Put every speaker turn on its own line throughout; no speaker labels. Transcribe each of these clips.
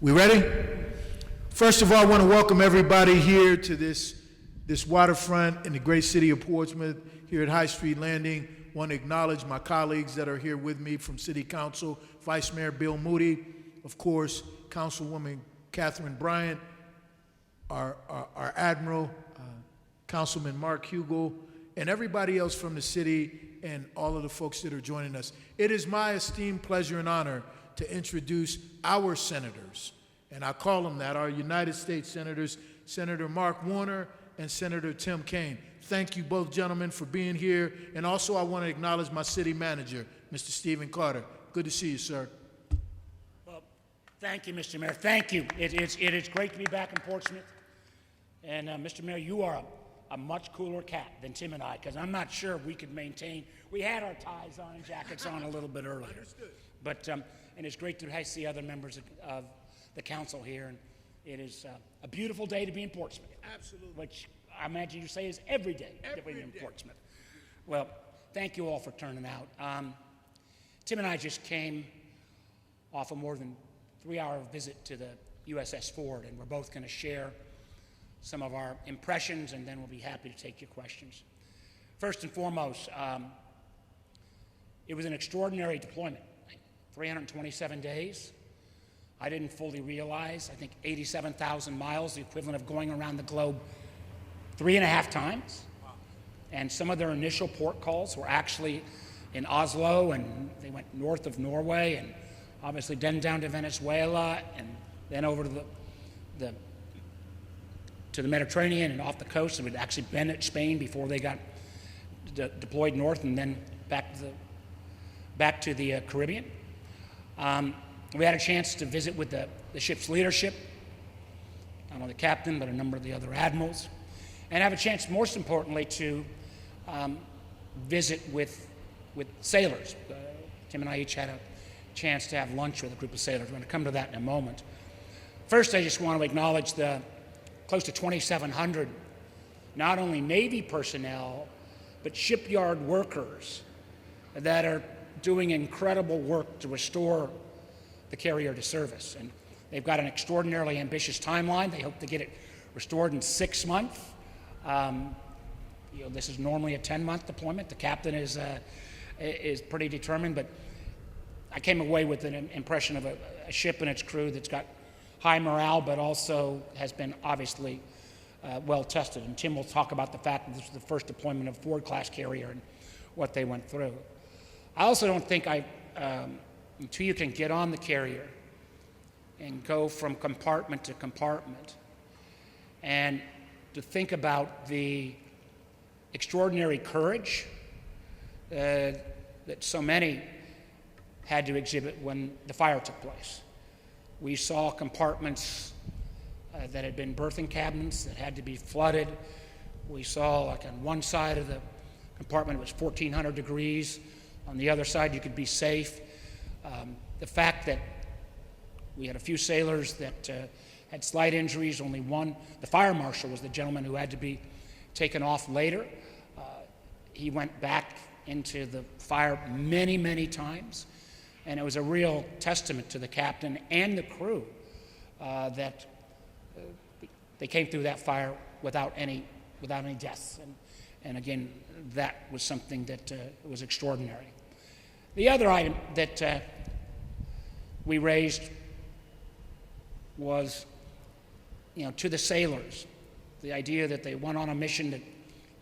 We ready? First of all, I want to welcome everybody here to this waterfront in the great city of Portsmouth, here at High Street Landing. I want to acknowledge my colleagues that are here with me from City Council, Vice Mayor Bill Moody, of course, Councilwoman Catherine Bryant, our Admiral, Councilman Mark Hugel, and everybody else from the city and all of the folks that are joining us. It is my esteemed pleasure and honor to introduce our senators, and I call them that, our United States Senators, Senator Mark Warner and Senator Tim Kaine. Thank you both gentlemen for being here, and also I want to acknowledge my city manager, Mr. Stephen Carter. Good to see you, sir.
Well, thank you, Mr. Mayor. Thank you. It is great to be back in Portsmouth. And Mr. Mayor, you are a much cooler cat than Tim and I, because I'm not sure we could maintain. We had our ties on and jackets on a little bit earlier.
Understood.
But and it's great to see other members of the council here. And it is a beautiful day to be in Portsmouth.
Absolutely.
Which I imagine you say is every day to be in Portsmouth. Well, thank you all for turning out. Tim and I just came off a more than 3-hour visit to the USS Ford, and we're both going to share some of our impressions, and then we'll be happy to take your questions. First and foremost, it was an extraordinary deployment, 327 days. I didn't fully realize, I think 87,000 miles, the equivalent of going around the globe 3.5 times. Wow. And some of their initial port calls were actually in Oslo, and they went north of Norway, and obviously then down to Venezuela, and then over to the Mediterranean and off the coast. It had actually been at Spain before they got deployed north, and then back to the Caribbean. We had a chance to visit with the ship's leadership, not only the captain, but a number of the other admirals, and have a chance, most importantly, to visit with sailors. Tim and I each had a chance to have lunch with a group of sailors. We're going to come to that in a moment. First, I just want to acknowledge the close to 2,700, not only Navy personnel, but shipyard workers that are doing incredible work to restore the carrier to service. And they've got an extraordinarily ambitious timeline. They hope to get it restored in 6 months. This is normally a 10-month deployment. The captain is pretty determined, but I came away with an impression of a ship and its crew that's got high morale, but also has been obviously well tested. And Tim will talk about the fact that this was the first deployment of a Ford-class carrier and what they went through. I also don't think until you can get on the carrier and go from compartment to compartment and to think about the extraordinary courage that so many had to exhibit when the fire took place. We saw compartments that had been berthing cabins that had to be flooded. We saw, like on one side of the compartment, it was 1,400 degrees. On the other side, you could be safe. The fact that we had a few sailors that had slight injuries, only one. The fire marshal was the gentleman who had to be taken off later. He went back into the fire many, many times. And it was a real testament to the captain and the crew that they came through that fire without any deaths. And again, that was something that was extraordinary. The other item that we raised was, to the sailors, the idea that they went on a mission that,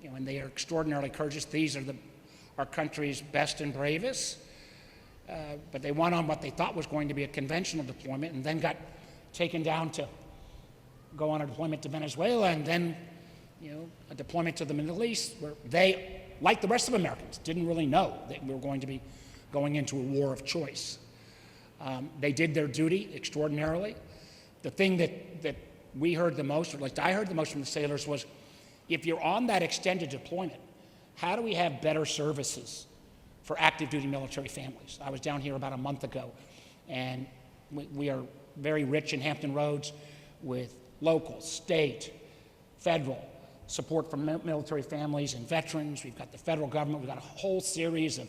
and they are extraordinarily courageous. These are our country's best and bravest. But they went on what they thought was going to be a conventional deployment, and then got taken down to go on a deployment to Venezuela, and then a deployment to the Middle East, where they, like the rest of Americans, didn't really know that we were going to be going into a war of choice. They did their duty extraordinarily. The thing that we heard the most, or at least I heard the most from the sailors, was if you're on that extended deployment, how do we have better services for active duty military families? I was down here about a month ago, and we are very rich in Hampton Roads with local, state, federal support for military families and veterans. We've got the federal government. We've got a whole series of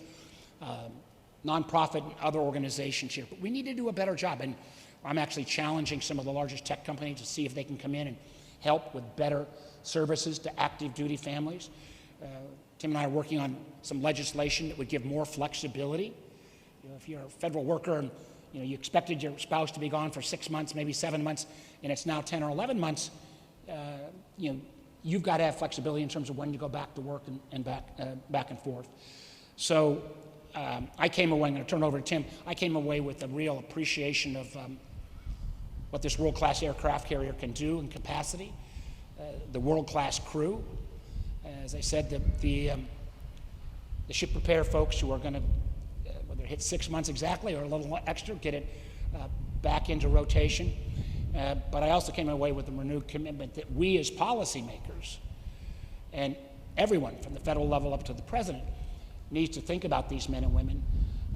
nonprofit and other organizations here. But we need to do a better job. And I'm actually challenging some of the largest tech companies to see if they can come in and help with better services to active duty families. Tim and I are working on some legislation that would give more flexibility. If you're a federal worker and you expected your spouse to be gone for 6 months, maybe 7 months, and it's now 10 or 11 months, you've got to have flexibility in terms of when you go back to work and back and forth. So I came away, I'm going to turn it over to Tim, I came away with a real appreciation of what this world-class aircraft carrier can do in capacity, the world-class crew. As I said, the ship repair folks who are going to, whether it hits 6 months exactly or a little extra, get it back into rotation. But I also came away with a renewed commitment that we as policymakers and everyone from the federal level up to the president needs to think about these men and women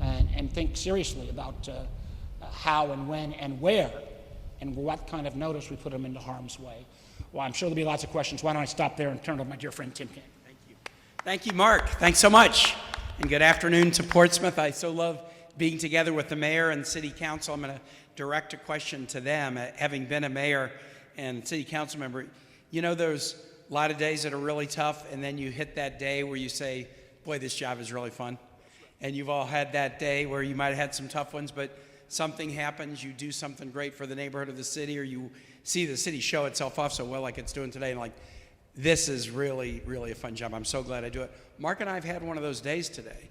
and think seriously about how and when and where and what kind of notice we put them into harm's way. Well, I'm sure there'll be lots of questions. Why don't I stop there and turn it over to my dear friend Tim Kaine.
Thank you. Thank you, Mark. Thanks so much. And good afternoon to Portsmouth. I so love being together with the mayor and city council. I'm going to direct a question to them. Having been a mayor and city council member, there's a lot of days that are really tough, and then you hit that day where you say, boy, this job is really fun. And you've all had that day where you might have had some tough ones, but something happens, you do something great for the neighborhood of the city, or you see the city show itself off so well like it's doing today, and like, this is really, really a fun job. I'm so glad I do it. Mark and I have had one of those days today.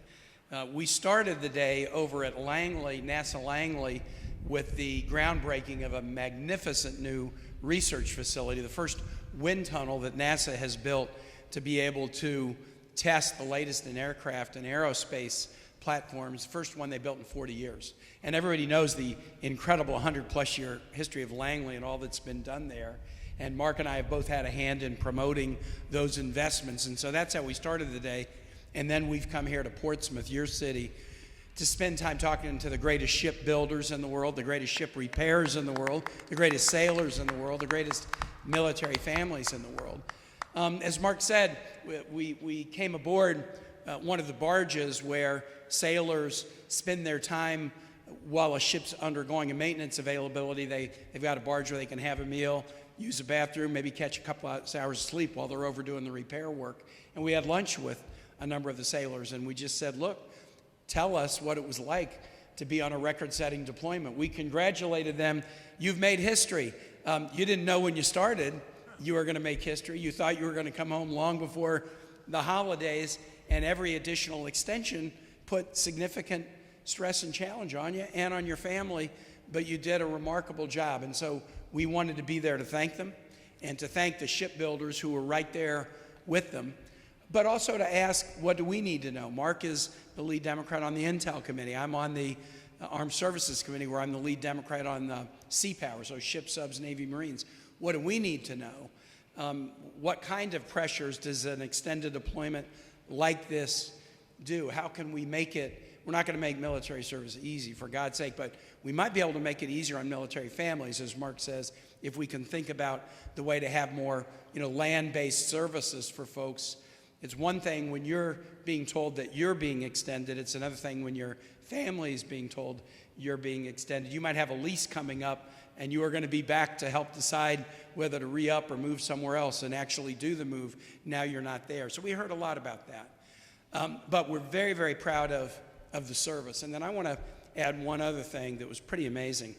We started the day over at Langley, NASA Langley, with the groundbreaking of a magnificent new research facility, the first wind tunnel that NASA has built to be able to test the latest in aircraft and aerospace platforms, the first one they built in 40 years. And everybody knows the incredible 100-plus year history of Langley and all that's been done there. And Mark and I have both had a hand in promoting those investments. And so that's how we started the day. And then we've come here to Portsmouth, your city, to spend time talking to the greatest shipbuilders in the world, the greatest ship repairers in the world, the greatest sailors in the world, the greatest military families in the world. As Mark said, we came aboard one of the barges where sailors spend their time while a ship's undergoing a maintenance availability. They've got a barge where they can have a meal, use a bathroom, maybe catch a couple hours of sleep while they're over doing the repair work. And we had lunch with a number of the sailors, and we just said, look, tell us what it was like to be on a record-setting deployment. We congratulated them. You've made history. You didn't know when you started you were going to make history. You thought you were going to come home long before the holidays, and every additional extension put significant stress and challenge on you and on your family, but you did a remarkable job. And so we wanted to be there to thank them and to thank the shipbuilders who were right there with them, but also to ask, what do we need to know? Mark is the lead Democrat on the Intel Committee. I'm on the Armed Services Committee, where I'm the lead Democrat on Sea Power, so ships, subs, Navy, Marines. What do we need to know? What kind of pressures does an extended deployment like this do? How can we make it? We're not going to make military service easy, for God's sake, but we might be able to make it easier on military families, as Mark says, if we can think about the way to have more, land-based services for folks. It's one thing when you're being told that you're being extended. It's another thing when your family is being told you're being extended. You might have a lease coming up, and you are going to be back to help decide whether to re-up or move somewhere else and actually do the move. Now you're not there. So we heard a lot about that. But we're very, very proud of the service. And then I want to add one other thing that was pretty amazing.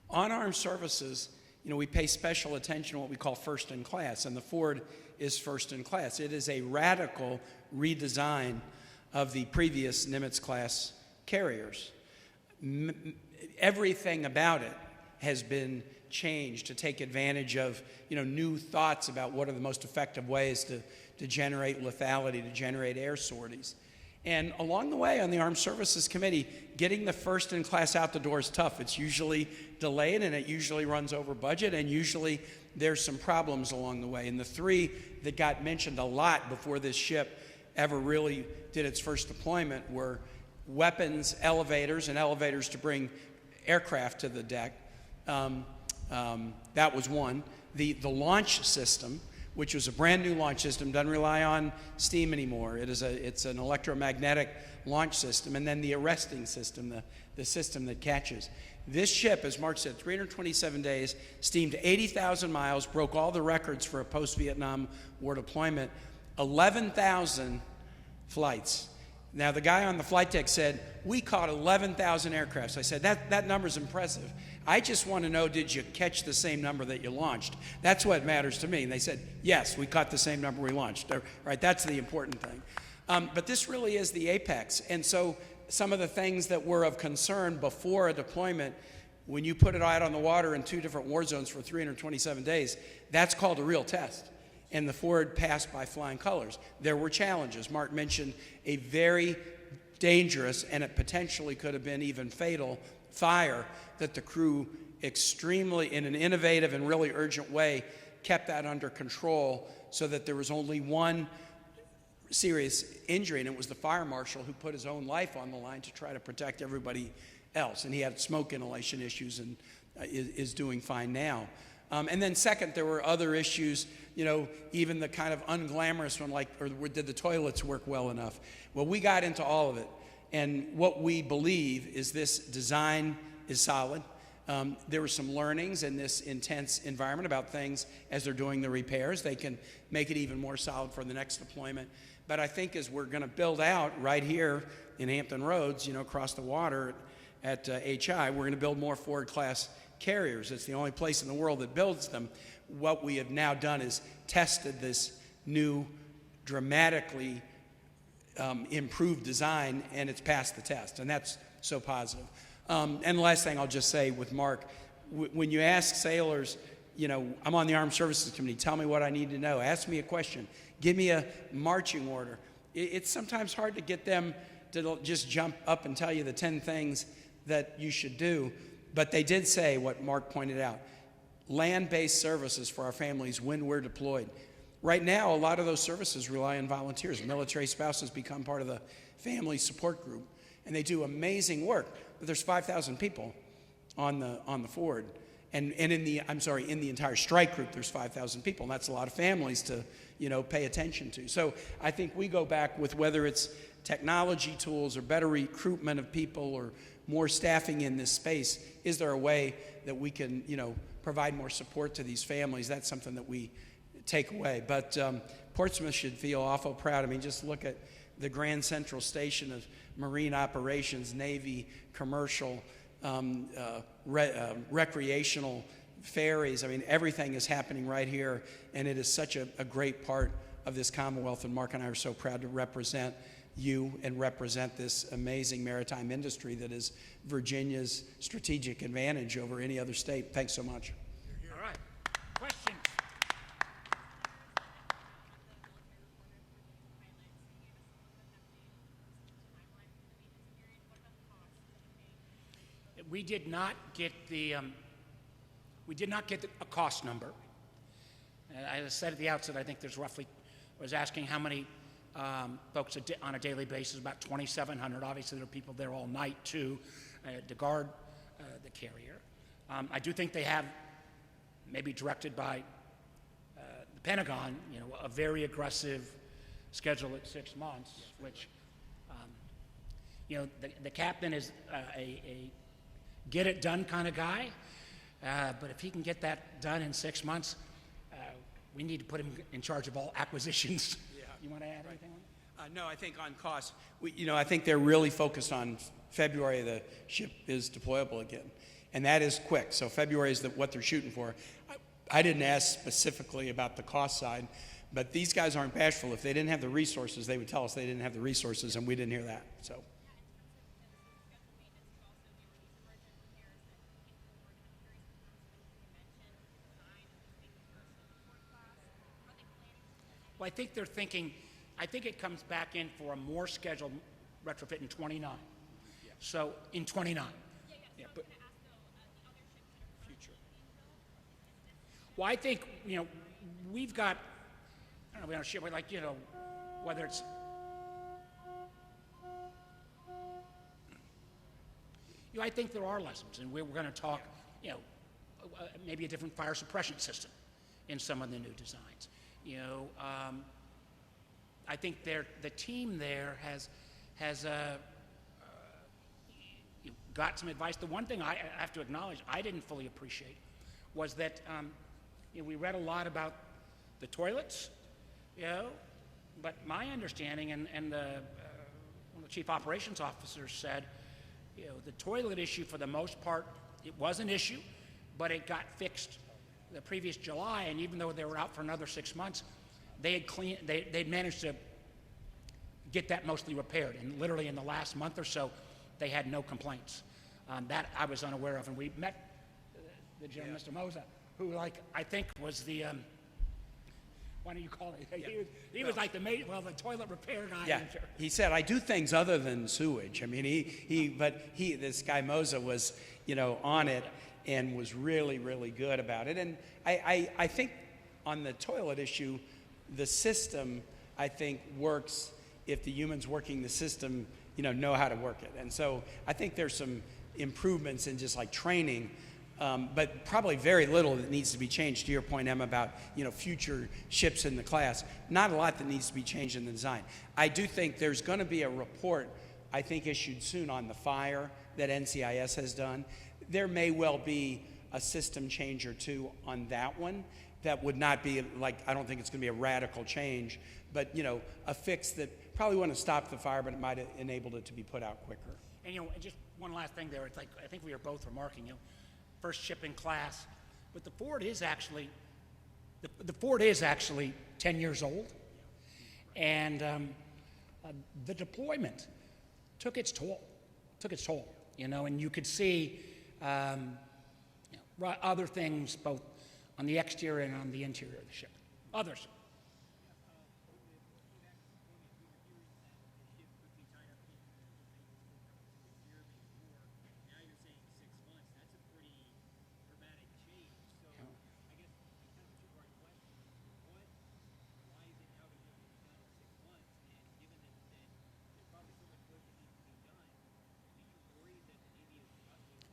On armed services, we pay special attention to what we call first in class, and the Ford is first in class. It is a radical redesign of the previous Nimitz-class carriers. Everything about it has been changed to take advantage of new thoughts about what are the most effective ways to generate lethality, to generate air sorties. And along the way on the Armed Services Committee, getting the first in class out the door is tough. It's usually delayed, and it usually runs over budget, and usually there's some problems along the way. And the three that got mentioned a lot before this ship ever really did its first deployment were weapons, elevators, and elevators to bring aircraft to the deck. That was one. The launch system, which was a brand new launch system, doesn't rely on steam anymore. It's an electromagnetic launch system, and then the arresting system, the system that catches. This ship, as Mark said, 327 days, steamed 80,000 miles, broke all the records for a post-Vietnam War deployment, 11,000 flights. Now, the guy on the flight deck said, we caught 11,000 aircrafts. I said, that number's impressive. I just want to know, did you catch the same number that you launched? That's what matters to me. And they said, yes, we caught the same number we launched. Right, that's the important thing. But this really is the apex. And so some of the things that were of concern before a deployment, when you put it out on the water in 2 different war zones for 327 days, that's called a real test. And the Ford passed by flying colors. There were challenges. Mark mentioned a very dangerous, and it potentially could have been even fatal, fire that the crew extremely, in an innovative and really urgent way, kept that under control so that there was only one serious injury, and it was the fire marshal who put his own life on the line to try to protect everybody else. And he had smoke inhalation issues and is doing fine now. And then second, there were other issues, even the kind of unglamorous one, like, or did the toilets work well enough? Well, we got into all of it. And what we believe is this design is solid. There were some learnings in this intense environment about things as they're doing the repairs. They can make it even more solid for the next deployment. But I think as we're going to build out right here in Hampton Roads, across the water at HI, we're going to build more Ford-class carriers. It's the only place in the world that builds them. What we have now done is tested this new, dramatically improved design, and it's passed the test, and that's so positive. And the last thing I'll just say with Mark, when you ask sailors, I'm on the Armed Services Committee, tell me what I need to know, ask me a question, give me a marching order. It's sometimes hard to get them to just jump up and tell you the 10 things that you should do, but they did say what Mark pointed out, land-based services for our families when we're deployed. Right now, a lot of those services rely on volunteers. Military spouses become part of the family support group, and they do amazing work. But there's 5,000 people on the Ford, and in the entire strike group, there's 5,000 people, and that's a lot of families to pay attention to. So I think we go back with whether it's technology tools or better recruitment of people or more staffing in this space. Is there a way that we can provide more support to these families? That's something that we take away. But Portsmouth should feel awful proud. I mean, just look at the Grand Central Station of Marine Operations, Navy, commercial, recreational, ferries. I mean, everything is happening right here, and it is such a great part of this Commonwealth, and Mark and I are so proud to represent you and represent this amazing maritime industry that is Virginia's strategic advantage over any other state. Thanks so much.
All right. Questions? We did not get a cost number. As I said at the outset, I think there's roughly, I was asking how many folks on a daily basis, about 2,700. Obviously, there are people there all night, too, to guard the carrier. I do think they have, maybe directed by the Pentagon, a very aggressive schedule at 6 months, which, the captain is a get-it-done kind of guy, but if he can get that done in 6 months, we need to put him in charge of all acquisitions. Yeah. You want to add anything on that?
No, I think on cost, I think they're really focused on February. The ship is deployable again, and that is quick. So February is what they're shooting for. I didn't ask specifically about the cost side, but these guys aren't bashful. If they didn't have the resources, they would tell us they didn't have the resources, and we didn't hear that. So.
Well, I think they're thinking, I think it comes back in for a more scheduled retrofit in 29. Yeah. So in 29. Yeah, but future. Well, I think, we've got, I don't know, we don't share, like, whether it's, I think there are lessons, and we're going to talk, maybe a different fire suppression system in some of the new designs. You know, I think the team there has got some advice. The one thing I have to acknowledge I didn't fully appreciate was that we read a lot about the toilets, but my understanding and one of the chief operations officers said, the toilet issue for the most part, it was an issue, but it got fixed the previous July, and even though they were out for another 6 months, they'd managed to get that mostly repaired, and literally in the last month or so, they had no complaints. That I was unaware of, and we met the gentleman, Mr. Moza, who, I think was the, why don't you call it? He was like the toilet repair guy.
Yeah, he said, I do things other than sewage. I mean, this guy Moza was, on it and was really, really good about it. And I think on the toilet issue, the system, I think, works if the humans working the system, know how to work it. And so I think there's some improvements in just like training, but probably very little that needs to be changed. To your point, Emma, about future ships in the class, not a lot that needs to be changed in the design. I do think there's going to be a report, I think, issued soon on the fire that NCIS has done. There may well be a system change or two on that one. That would not be I don't think it's going to be a radical change, but a fix that probably wouldn't have stopped the fire, but it might have enabled it to be put out quicker.
And just one last thing there. It's I think we are both remarking, first ship in class, but the Ford is actually 10 years old, and the deployment took its toll, and you could see other things both on the exterior and on the interior of the ship. Others.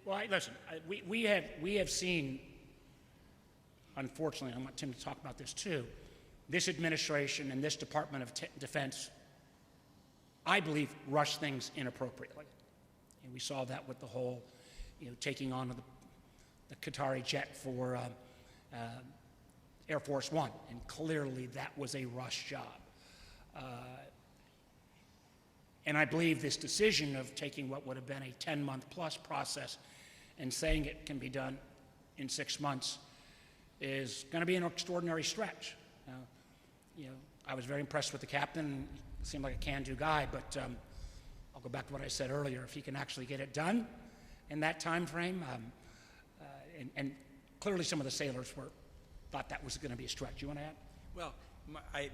Well, listen, we have seen, unfortunately, I want Tim to talk about this too, this administration and this Department of Defense, I believe, rush things inappropriately. And we saw that with the whole, taking on the Qatari jet for Air Force One, and clearly that was a rush job. And I believe this decision of taking what would have been a 10-month plus process and saying it can be done in 6 months is going to be an extraordinary stretch. I was very impressed with the captain. He seemed like a can-do guy, but I'll go back to what I said earlier. If he can actually get it done in that time frame, and clearly some of the sailors thought that was going to be a stretch. You want to add?
Well,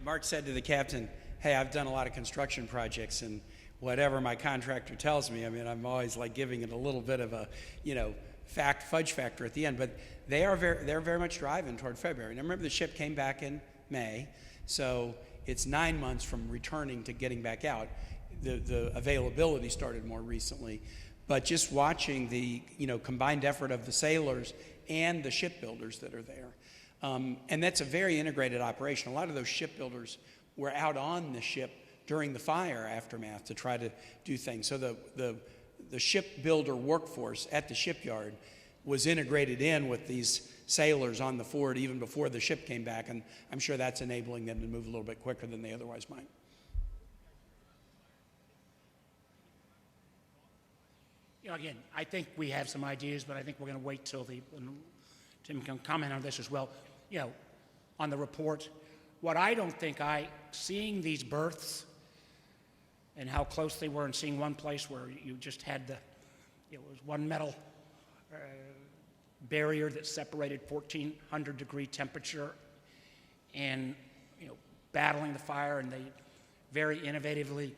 Mark said to the captain, hey, I've done a lot of construction projects, and whatever my contractor tells me, I mean, I'm always giving it a little bit of a, fudge factor at the end, but they're very much driving toward February. And I remember the ship came back in May, so it's 9 months from returning to getting back out. The availability started more recently, but just watching the, combined effort of the sailors and the shipbuilders that are there. And that's a very integrated operation. A lot of those shipbuilders were out on the ship during the fire aftermath to try to do things. So the shipbuilder workforce at the shipyard was integrated in with these sailors on the Ford even before the ship came back, and I'm sure that's enabling them to move a little bit quicker than they otherwise might.
Again, I think we have some ideas, but I think we're going to wait till Tim can comment on this as well. On the report, what I don't think seeing these berths and how close they were, and seeing one place where you just had it was one metal barrier that separated 1,400 degree temperature, and battling the fire, and they very innovatively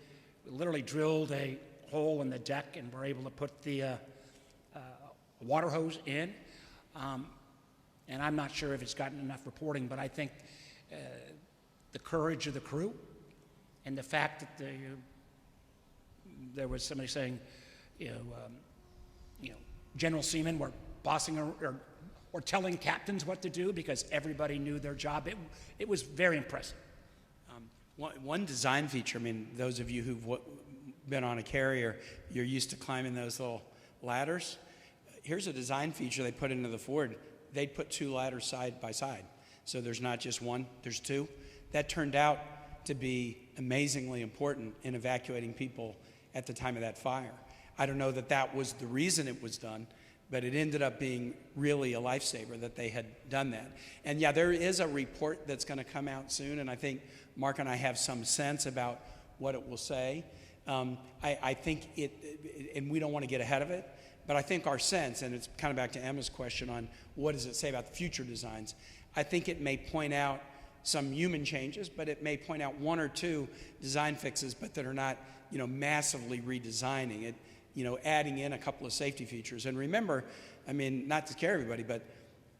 literally drilled a hole in the deck and were able to put the water hose in. And I'm not sure if it's gotten enough reporting, but I think the courage of the crew and the fact that there was somebody saying, general seamen were bossing or or telling captains what to do because everybody knew their job. It was very impressive.
One design feature, I mean, those of you who've been on a carrier, you're used to climbing those little ladders. Here's a design feature they put into the Ford. They'd put 2 ladders side by side. So there's not just one, there's 2. That turned out to be amazingly important in evacuating people at the time of that fire. I don't know that that was the reason it was done, but it ended up being really a lifesaver that they had done that. And yeah, there is a report that's going to come out soon, and I think Mark and I have some sense about what it will say. I think and we don't want to get ahead of it, but I think our sense, and it's kind of back to Emma's question on what does it say about the future designs, I think it may point out some human changes, but it may point out 1 or 2 design fixes, but that are not, massively redesigning it, adding in a couple of safety features. And remember, I mean, not to scare everybody, but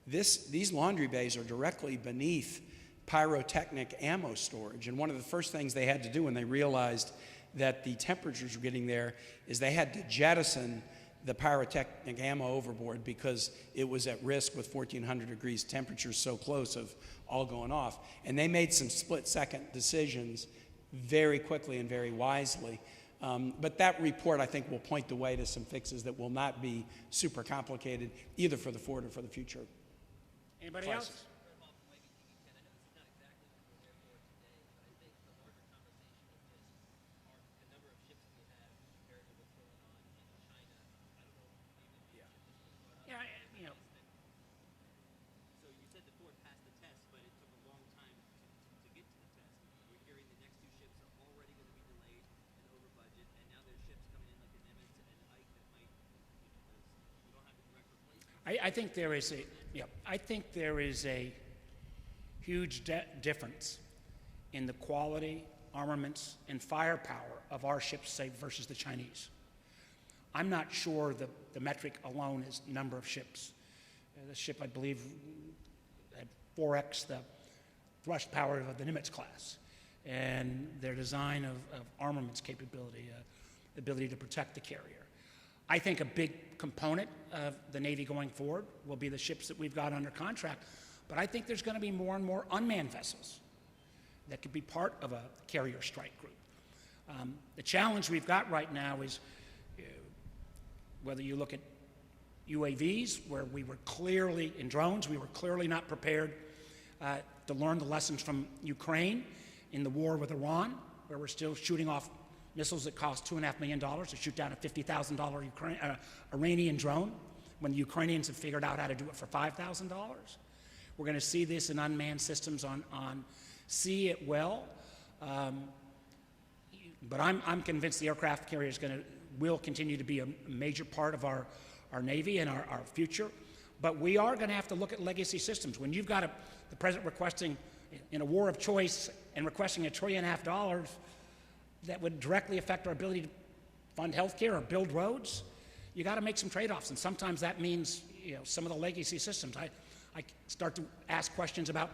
these laundry bays are directly beneath pyrotechnic ammo storage. And one of the first things they had to do when they realized that the temperatures were getting there is they had to jettison the pyrotechnic ammo overboard because it was at risk with 1,400 degrees temperatures so close of all going off. And they made some split-second decisions very quickly and very wisely. But that report, I think, will point the way to some fixes that will not be super complicated, either for the Ford or for the future.
Anybody else? I think there is a huge difference in the quality, armaments, and firepower of our ships, say, versus the Chinese. I'm not sure the metric alone is number of ships. The ship, I believe, had 4x the thrust power of the Nimitz class, and their design of armaments capability, ability to protect the carrier. I think a big component of the Navy going forward will be the ships that we've got under contract, but I think there's going to be more and more unmanned vessels that could be part of a carrier strike group. The challenge we've got right now is whether you look at UAVs, where we were clearly, in drones, we were clearly not prepared to learn the lessons from Ukraine in the war with Iran, where we're still shooting off missiles that cost $2.5 million to shoot down a $50,000 Iranian drone when the Ukrainians have figured out how to do it for $5,000. We're going to see this in unmanned systems on sea at well. But I'm convinced the aircraft carrier will continue to be a major part of our Navy and our future. But we are going to have to look at legacy systems. When you've got the president requesting, in a war of choice, and requesting $1.5 trillion that would directly affect our ability to fund healthcare or build roads, you got to make some trade-offs, and sometimes that means some of the legacy systems. I start to ask questions about,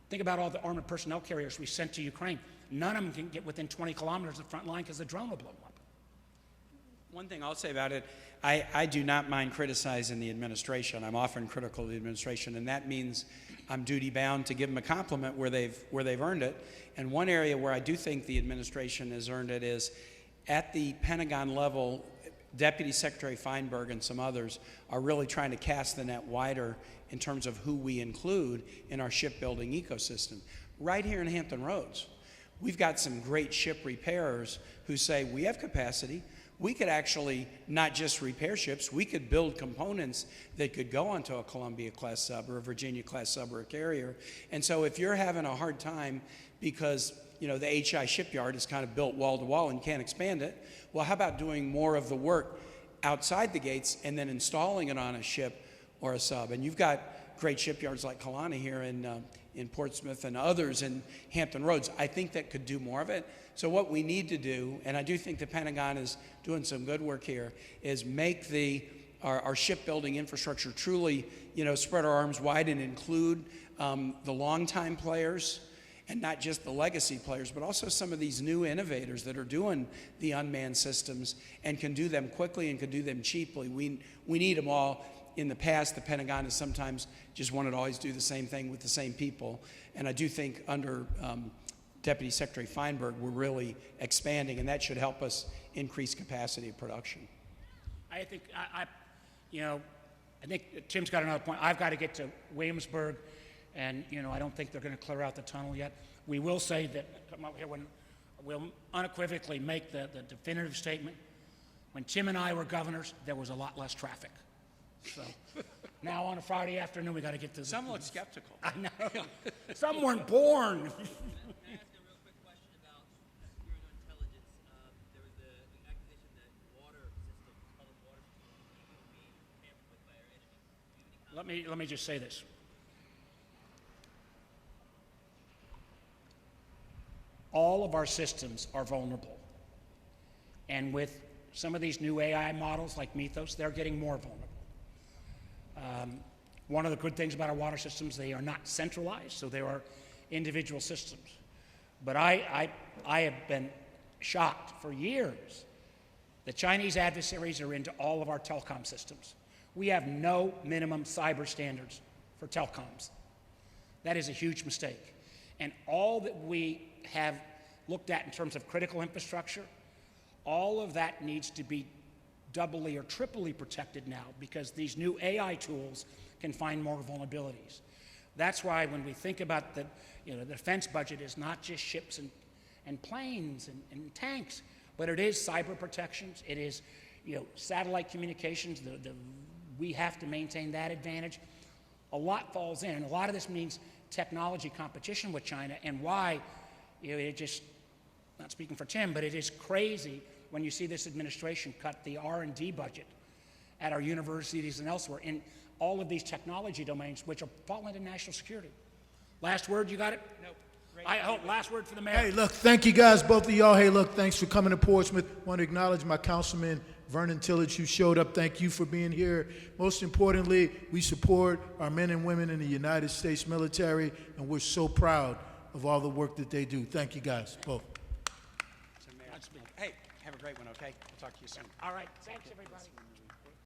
think about all the armored personnel carriers we sent to Ukraine. None of them can get within 20 kilometers of the front line because the drone will blow them up.
One thing I'll say about it, I do not mind criticizing the administration. I'm often critical of the administration, and that means I'm duty-bound to give them a compliment where they've earned it. And one area where I do think the administration has earned it is at the Pentagon level. Deputy Secretary Feinberg and some others are really trying to cast the net wider in terms of who we include in our shipbuilding ecosystem. Right here in Hampton Roads, we've got some great ship repairers who say, we have capacity. We could actually not just repair ships, we could build components that could go onto a Columbia-class sub or a Virginia-class sub or a carrier. And so if you're having a hard time because the HI shipyard is kind of built wall to wall and can't expand it, well, how about doing more of the work outside the gates and then installing it on a ship or a sub? And you've got great shipyards like Kalana here in Portsmouth and others in Hampton Roads. I think that could do more of it. So what we need to do, and I do think the Pentagon is doing some good work here, is make our shipbuilding infrastructure truly, spread our arms wide and include the longtime players, and not just the legacy players, but also some of these new innovators that are doing the unmanned systems and can do them quickly and can do them cheaply. We need them all in the past, the Pentagon has sometimes just wanted to always do the same thing with the same people. And I do think under Deputy Secretary Feinberg, we're really expanding, and that should help us increase capacity of production.
I think, I think Tim's got another point. I've got to get to Williamsburg, and, I don't think they're going to clear out the tunnel yet. We will say that, come up here, when we'll unequivocally make the definitive statement. When Tim and I were governors, there was a lot less traffic. So now on a Friday afternoon, we got to get to.
Some look skeptical.
I know. Some weren't born.
May I ask a real quick question about Bureau of Intelligence? There was the accusation that water systems, public water systems, will be tampered with by our enemies.
Let me just say this. All of our systems are vulnerable. And with some of these new AI models like Mythos, they're getting more vulnerable. One of the good things about our water systems, they are not centralized, so they are individual systems. But I have been shocked for years. The Chinese adversaries are into all of our telecom systems. We have no minimum cyber standards for telecoms. That is a huge mistake. And all that we have looked at in terms of critical infrastructure, all of that needs to be doubly or triply protected now, because these new AI tools can find more vulnerabilities. That's why when we think about the defense budget is not just ships and planes and tanks, but it is cyber protections, it is satellite communications, we have to maintain that advantage. A lot falls in, and a lot of this means technology competition with China, and why it just, not speaking for Tim, but it is crazy when you see this administration cut the R&D budget at our universities and elsewhere in all of these technology domains, which are falling into national security. Last word, you got it?
Nope.
I hope, last word for the mayor.
Hey, look, thank you guys, both of y'all. Hey, look, thanks for coming to Portsmouth. Want to acknowledge my councilman, Vernon Tillage, who showed up. Thank you for being here. Most importantly, we support our men and women in the United States military, and we're so proud of all the work that they do. Thank you guys, both.
Hey, have a great one, okay? We'll talk to you soon.
All right, thanks everybody.